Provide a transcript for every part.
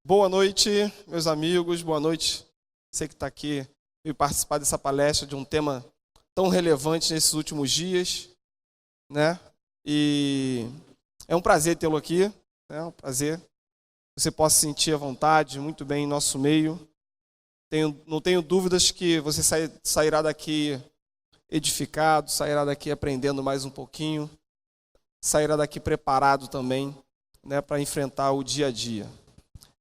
Boa noite, meus amigos, boa noite. Você que está aqui veio participar dessa palestra de um tema tão relevante nesses últimos dias, né? E é um prazer tê-lo aqui, é um prazer. Você possa sentir à vontade, muito bem em nosso meio. Não tenho dúvidas que você sairá daqui edificado, sairá daqui aprendendo mais um pouquinho, sairá daqui preparado também, né, para enfrentar o dia a dia.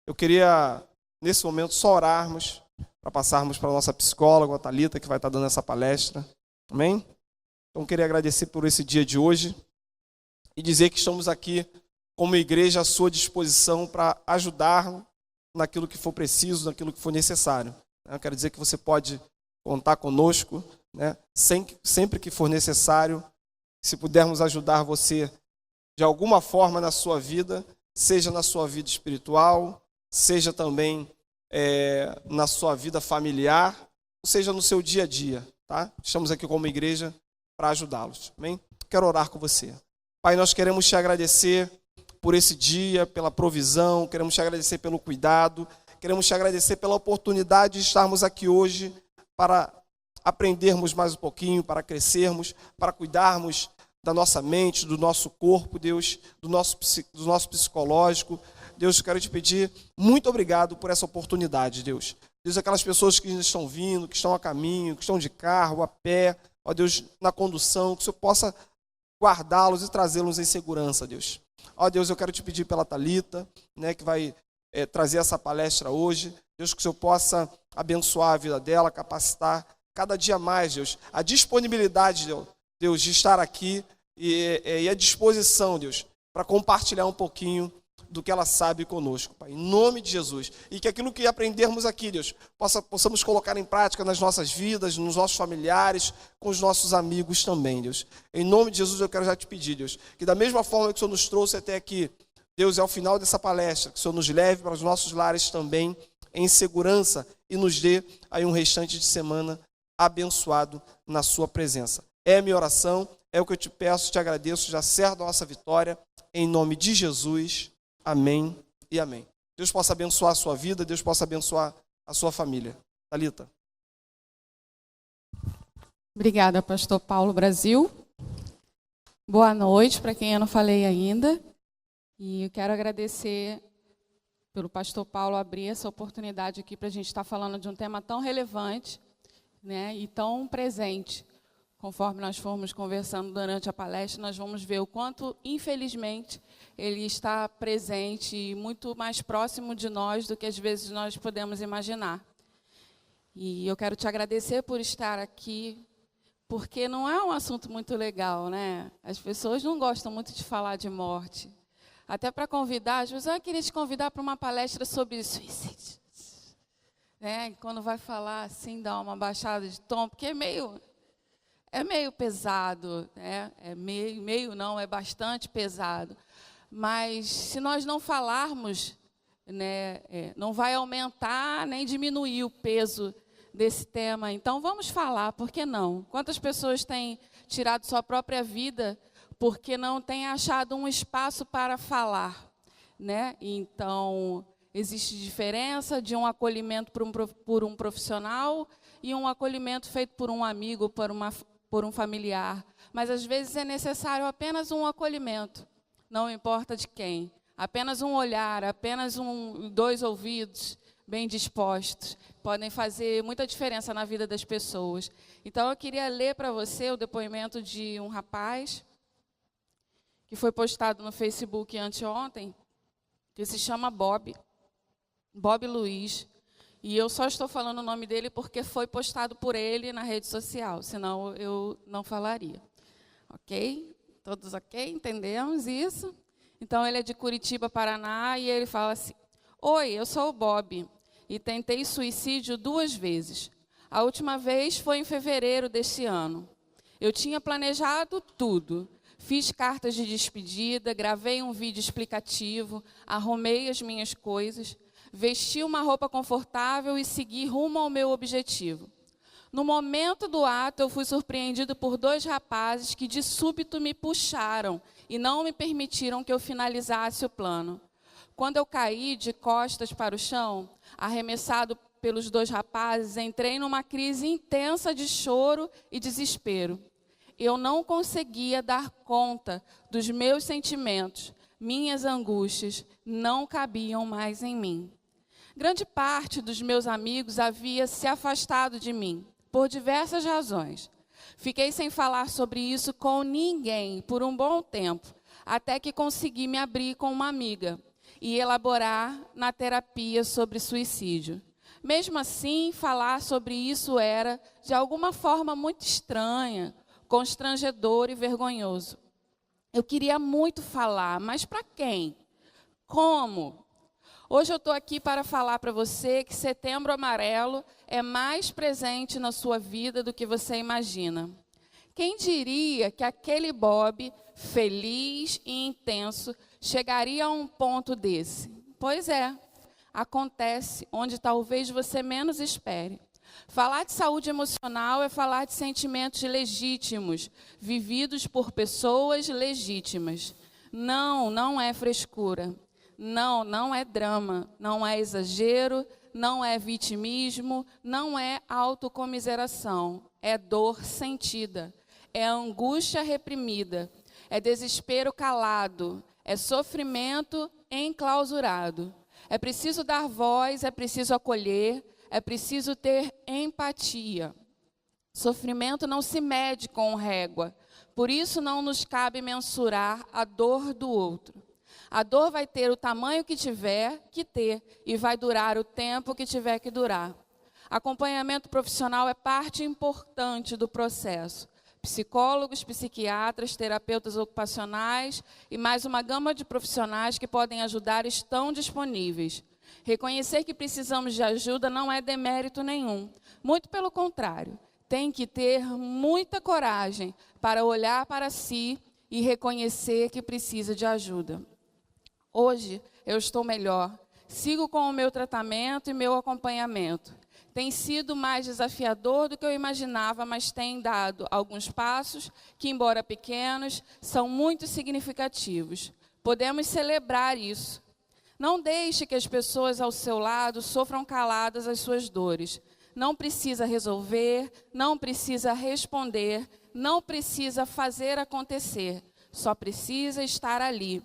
Eu queria, nesse momento, só orarmos, para passarmos para a nossa psicóloga, a Thalita, que vai estar dando essa palestra. Amém? Então, queria agradecer por esse dia de hoje e dizer que estamos aqui como igreja à sua disposição para ajudar naquilo que for preciso, naquilo que for necessário. Eu quero dizer que você pode contar conosco, né, sempre que for necessário, se pudermos ajudar você de alguma forma na sua vida, seja na sua vida espiritual, seja também na sua vida familiar, ou seja no seu dia a dia, tá? Estamos aqui como igreja para ajudá-los, amém? Quero orar com você. Pai, nós queremos te agradecer por esse dia, pela provisão, queremos te agradecer pelo cuidado, queremos te agradecer pela oportunidade de estarmos aqui hoje para aprendermos mais um pouquinho, para crescermos, para cuidarmos da nossa mente, do nosso corpo, Deus, do nosso psicológico. Deus, eu quero te pedir muito obrigado por essa oportunidade, Deus. Deus, aquelas pessoas que estão vindo, que estão a caminho, que estão de carro, a pé, ó Deus, na condução, que o Senhor possa guardá-los e trazê-los em segurança, Deus. Ó Deus, eu quero te pedir pela Thalita, né, que vai trazer essa palestra hoje. Deus, que o Senhor possa abençoar a vida dela, capacitar cada dia mais, Deus, a disponibilidade, Deus, de estar aqui e a disposição, Deus, para compartilhar um pouquinho do que ela sabe conosco, Pai, em nome de Jesus. E que aquilo que aprendermos aqui, Deus, possamos colocar em prática nas nossas vidas, nos nossos familiares, com os nossos amigos também, Deus. Em nome de Jesus eu quero já te pedir, Deus, que da mesma forma que o Senhor nos trouxe até aqui, Deus, ao final dessa palestra, que o Senhor nos leve para os nossos lares também, em segurança, e nos dê aí um restante de semana abençoado na sua presença. É a minha oração, é o que eu te peço, te agradeço, já certo a nossa vitória, em nome de Jesus. Amém e amém. Deus possa abençoar a sua vida, Deus possa abençoar a sua família. Thalita. Obrigada, pastor Paulo Brasil. Boa noite para quem eu não falei ainda. E eu quero agradecer pelo pastor Paulo abrir essa oportunidade aqui para a gente estar falando de um tema tão relevante, né, e tão presente. Conforme nós formos conversando durante a palestra, nós vamos ver o quanto, infelizmente, ele está presente e muito mais próximo de nós do que às vezes nós podemos imaginar. E eu quero te agradecer por estar aqui, porque não é um assunto muito legal, né? As pessoas não gostam muito de falar de morte. Até para convidar, às vezes eu queria te convidar para uma palestra sobre suicídio. Né? Quando vai falar assim, dá uma baixada de tom, porque é meio pesado, né? É bastante pesado. Mas se nós não falarmos, né, não vai aumentar nem diminuir o peso desse tema. Então vamos falar, por que não? Quantas pessoas têm tirado sua própria vida porque não têm achado um espaço para falar, né? Então existe diferença de um acolhimento por um profissional e um acolhimento feito por um amigo, por um familiar. Mas, às vezes, é necessário apenas um acolhimento, não importa de quem. Apenas um olhar, apenas dois ouvidos bem dispostos podem fazer muita diferença na vida das pessoas. Então, eu queria ler para você o depoimento de um rapaz que foi postado no Facebook anteontem, que se chama Bob Luiz. E eu só estou falando o nome dele porque foi postado por ele na rede social, senão eu não falaria. Ok? Todos ok? Entendemos isso? Então, ele é de Curitiba, Paraná, e ele fala assim: Oi, eu sou o Bob, e tentei suicídio 2 vezes. A última vez foi em fevereiro deste ano. Eu tinha planejado tudo. Fiz cartas de despedida, gravei um vídeo explicativo, arrumei as minhas coisas, vesti uma roupa confortável e segui rumo ao meu objetivo. No momento do ato, eu fui surpreendido por 2 rapazes que de súbito me puxaram e não me permitiram que eu finalizasse o plano. Quando eu caí de costas para o chão, arremessado pelos 2 rapazes, entrei numa crise intensa de choro e desespero. Eu não conseguia dar conta dos meus sentimentos, minhas angústias não cabiam mais em mim. Grande parte dos meus amigos havia se afastado de mim, por diversas razões. Fiquei sem falar sobre isso com ninguém por um bom tempo, até que consegui me abrir com uma amiga e elaborar na terapia sobre suicídio. Mesmo assim, falar sobre isso era, de alguma forma, muito estranha, constrangedor e vergonhoso. Eu queria muito falar, mas para quem? Como? Hoje eu estou aqui para falar para você que Setembro Amarelo é mais presente na sua vida do que você imagina. Quem diria que aquele Bob, feliz e intenso, chegaria a um ponto desse? Pois é, acontece onde talvez você menos espere. Falar de saúde emocional é falar de sentimentos legítimos, vividos por pessoas legítimas. Não é frescura. Não é drama. Não é exagero. Não é vitimismo. Não é autocomiseração. É dor sentida. É angústia reprimida. É desespero calado. É sofrimento enclausurado. É preciso dar voz, é preciso acolher. É preciso ter empatia. Sofrimento não se mede com régua. Por isso não nos cabe mensurar a dor do outro. A dor vai ter o tamanho que tiver que ter e vai durar o tempo que tiver que durar. Acompanhamento profissional é parte importante do processo. Psicólogos, psiquiatras, terapeutas ocupacionais e mais uma gama de profissionais que podem ajudar estão disponíveis. Reconhecer que precisamos de ajuda não é demérito nenhum. Muito pelo contrário, tem que ter muita coragem para olhar para si e reconhecer que precisa de ajuda. Hoje eu estou melhor. Sigo com o meu tratamento e meu acompanhamento. Tem sido mais desafiador do que eu imaginava, mas tem dado alguns passos que, embora pequenos, são muito significativos. Podemos celebrar isso. Não deixe que as pessoas ao seu lado sofram caladas as suas dores. Não precisa resolver, não precisa responder, não precisa fazer acontecer. Só precisa estar ali,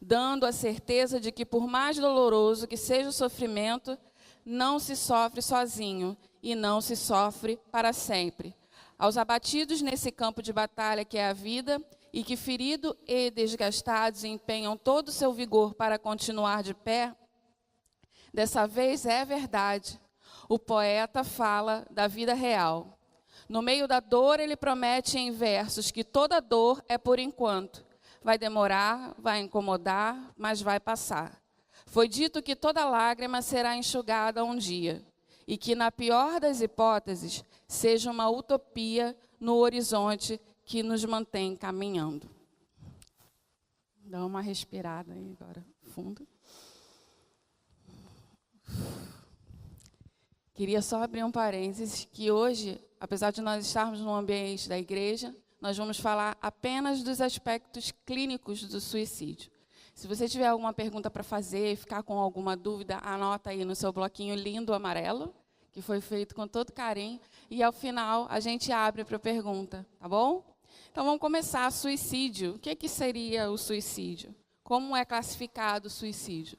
dando a certeza de que, por mais doloroso que seja o sofrimento, não se sofre sozinho e não se sofre para sempre. Aos abatidos nesse campo de batalha que é a vida, e que, feridos e desgastados, empenham todo o seu vigor para continuar de pé, dessa vez é verdade. O poeta fala da vida real. No meio da dor, ele promete em versos que toda dor é por enquanto. Vai demorar, vai incomodar, mas vai passar. Foi dito que toda lágrima será enxugada um dia, e que, na pior das hipóteses, seja uma utopia no horizonte que nos mantém caminhando. Dá uma respirada aí agora, fundo. Queria só abrir um parênteses, que hoje, apesar de nós estarmos no ambiente da igreja, nós vamos falar apenas dos aspectos clínicos do suicídio. Se você tiver alguma pergunta para fazer, ficar com alguma dúvida, anota aí no seu bloquinho lindo amarelo, que foi feito com todo carinho, e ao final a gente abre para pergunta, tá bom? Então vamos começar. Suicídio. O que seria o suicídio? Como é classificado o suicídio?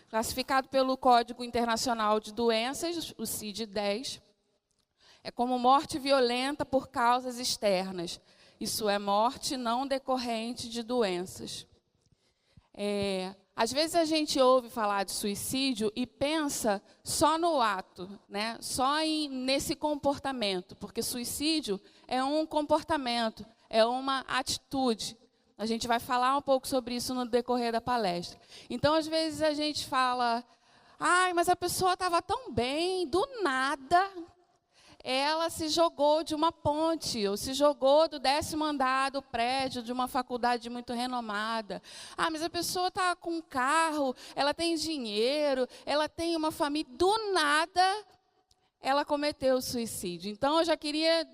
Classificado pelo Código Internacional de Doenças, o CID-10, é como morte violenta por causas externas. Isso é morte não decorrente de doenças. Às vezes a gente ouve falar de suicídio e pensa só no ato, né? Só nesse comportamento, porque suicídio é um comportamento, é uma atitude. A gente vai falar um pouco sobre isso no decorrer da palestra. Então, às vezes a gente fala, mas a pessoa estava tão bem, do nada ela se jogou de uma ponte, ou se jogou do 10º andar do prédio de uma faculdade muito renomada. Mas a pessoa está com um carro, ela tem dinheiro, ela tem uma família. Do nada, ela cometeu suicídio. Então, eu já queria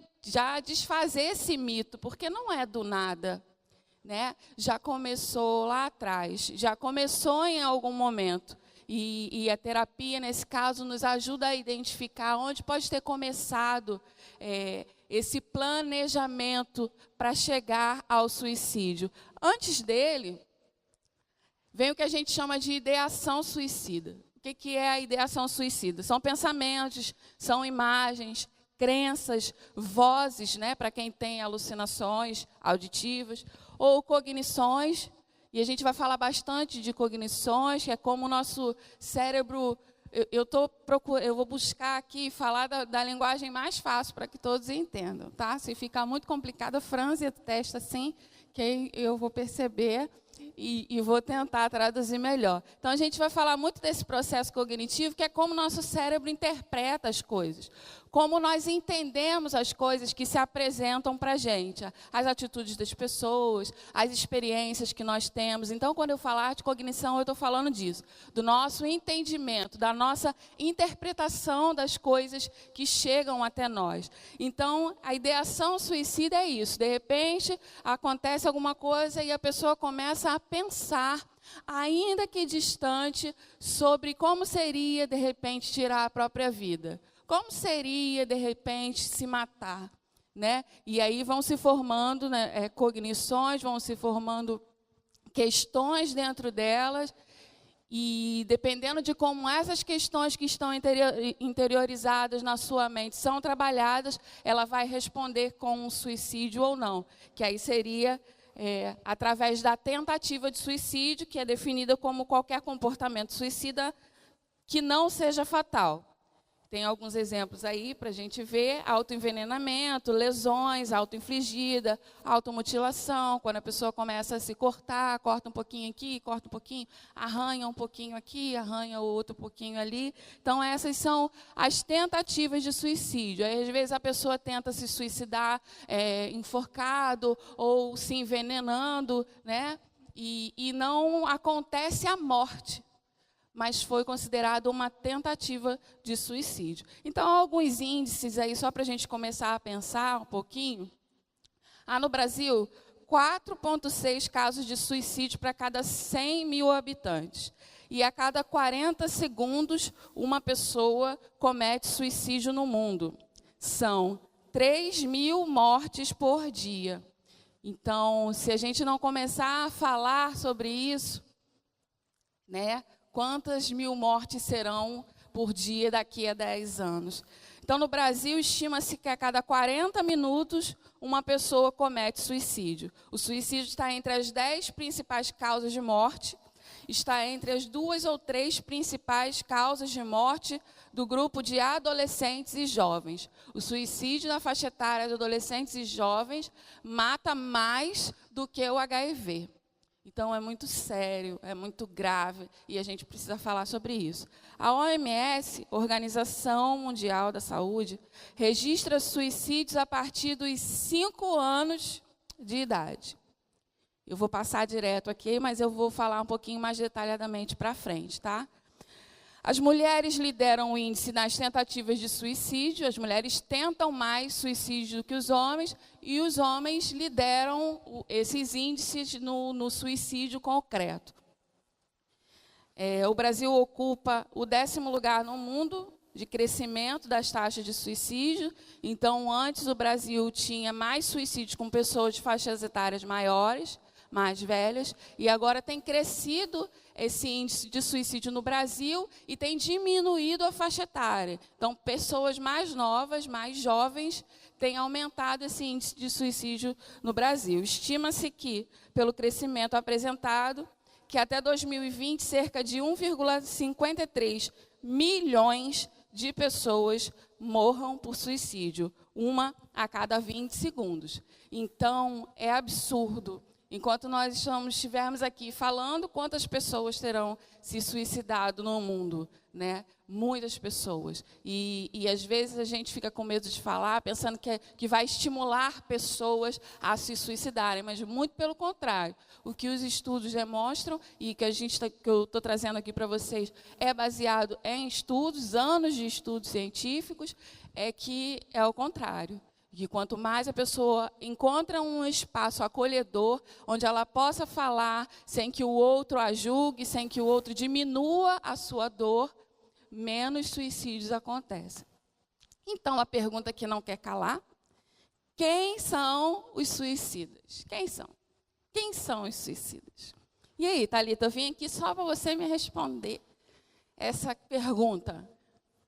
desfazer esse mito, porque não é do nada. né? Já começou lá atrás, já começou em algum momento. E a terapia, nesse caso, nos ajuda a identificar onde pode ter começado esse planejamento para chegar ao suicídio. Antes dele, vem o que a gente chama de ideação suicida. O que é a ideação suicida? São pensamentos, são imagens, crenças, vozes, né, para quem tem alucinações auditivas, ou cognições. E a gente vai falar bastante de cognições, que é como o nosso cérebro... Eu vou buscar aqui falar da linguagem mais fácil para que todos entendam, tá? Se ficar muito complicado, franze a testa assim, que aí eu vou perceber e vou tentar traduzir melhor. Então, a gente vai falar muito desse processo cognitivo, que é como o nosso cérebro interpreta as coisas, como nós entendemos as coisas que se apresentam para a gente, as atitudes das pessoas, as experiências que nós temos. Então, quando eu falar de cognição, eu estou falando disso, do nosso entendimento, da nossa interpretação das coisas que chegam até nós. Então, a ideação suicida é isso. De repente, acontece alguma coisa e a pessoa começa a pensar, ainda que distante, sobre como seria, de repente, tirar a própria vida. Como seria, de repente, se matar, né? E aí vão se formando, né, cognições, vão se formando questões dentro delas, e dependendo de como essas questões que estão interiorizadas na sua mente são trabalhadas, ela vai responder com um suicídio ou não, que aí seria através da tentativa de suicídio, que é definida como qualquer comportamento suicida que não seja fatal. Tem alguns exemplos aí para a gente ver: autoenvenenamento, lesões, autoinfligida, automutilação, quando a pessoa começa a se cortar, corta um pouquinho aqui, corta um pouquinho, arranha um pouquinho aqui, arranha o outro pouquinho ali. Então, essas são as tentativas de suicídio. Aí, às vezes, a pessoa tenta se suicidar enforcado ou se envenenando, né? E não acontece a morte, mas foi considerado uma tentativa de suicídio. Então, alguns índices aí, só para a gente começar a pensar um pouquinho. No Brasil, 4,6 casos de suicídio para cada 100 mil habitantes. E a cada 40 segundos, uma pessoa comete suicídio no mundo. São 3.000 mortes por dia. Então, se a gente não começar a falar sobre isso, né? Quantas mil mortes serão por dia daqui a 10 anos? Então, no Brasil, estima-se que a cada 40 minutos, uma pessoa comete suicídio. O suicídio está entre as 10 principais causas de morte, está entre as 2 ou 3 principais causas de morte do grupo de adolescentes e jovens. O suicídio na faixa etária de adolescentes e jovens mata mais do que o HIV. Então, é muito sério, é muito grave, e a gente precisa falar sobre isso. A OMS, Organização Mundial da Saúde, registra suicídios a partir dos 5 anos de idade. Eu vou passar direto aqui, mas eu vou falar um pouquinho mais detalhadamente para frente, tá? As mulheres lideram o índice nas tentativas de suicídio, as mulheres tentam mais suicídio do que os homens, e os homens lideram esses índices no suicídio concreto. O Brasil ocupa o 10º lugar no mundo de crescimento das taxas de suicídio. Então, antes o Brasil tinha mais suicídios com pessoas de faixas etárias maiores, mais velhas, e agora tem crescido esse índice de suicídio no Brasil e tem diminuído a faixa etária. Então, pessoas mais novas, mais jovens, têm aumentado esse índice de suicídio no Brasil. Estima-se que, pelo crescimento apresentado, que até 2020, cerca de 1,53 milhões de pessoas morram por suicídio, uma a cada 20 segundos. Então, é absurdo. Enquanto nós estivermos aqui falando, quantas pessoas terão se suicidado no mundo, né? Muitas pessoas. E às vezes a gente fica com medo de falar, pensando que vai estimular pessoas a se suicidarem, mas muito pelo contrário. O que os estudos demonstram, e que eu estou trazendo aqui para vocês, é baseado em estudos, anos de estudos científicos, é que é o contrário. Que quanto mais a pessoa encontra um espaço acolhedor, onde ela possa falar sem que o outro a julgue, sem que o outro diminua a sua dor, menos suicídios acontecem. Então, a pergunta que não quer calar: quem são os suicidas? Quem são? Quem são os suicidas? E aí, Thalita, eu vim aqui só para você me responder essa pergunta.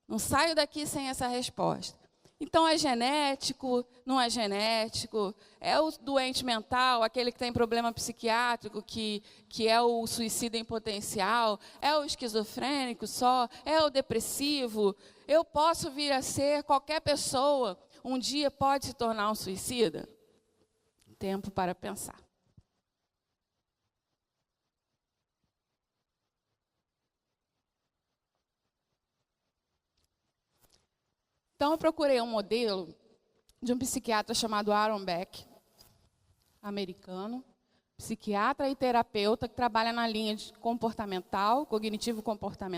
Não saio daqui sem essa resposta. Então, é genético, não é genético? É o doente mental, aquele que tem problema psiquiátrico, que é o suicida em potencial? É o esquizofrênico só? É o depressivo? Eu posso vir a ser, qualquer pessoa, um dia pode se tornar um suicida? Tempo para pensar. Então, eu procurei um modelo de um psiquiatra chamado Aaron Beck, americano, psiquiatra e terapeuta que trabalha na linha de comportamental, cognitivo-comportamental,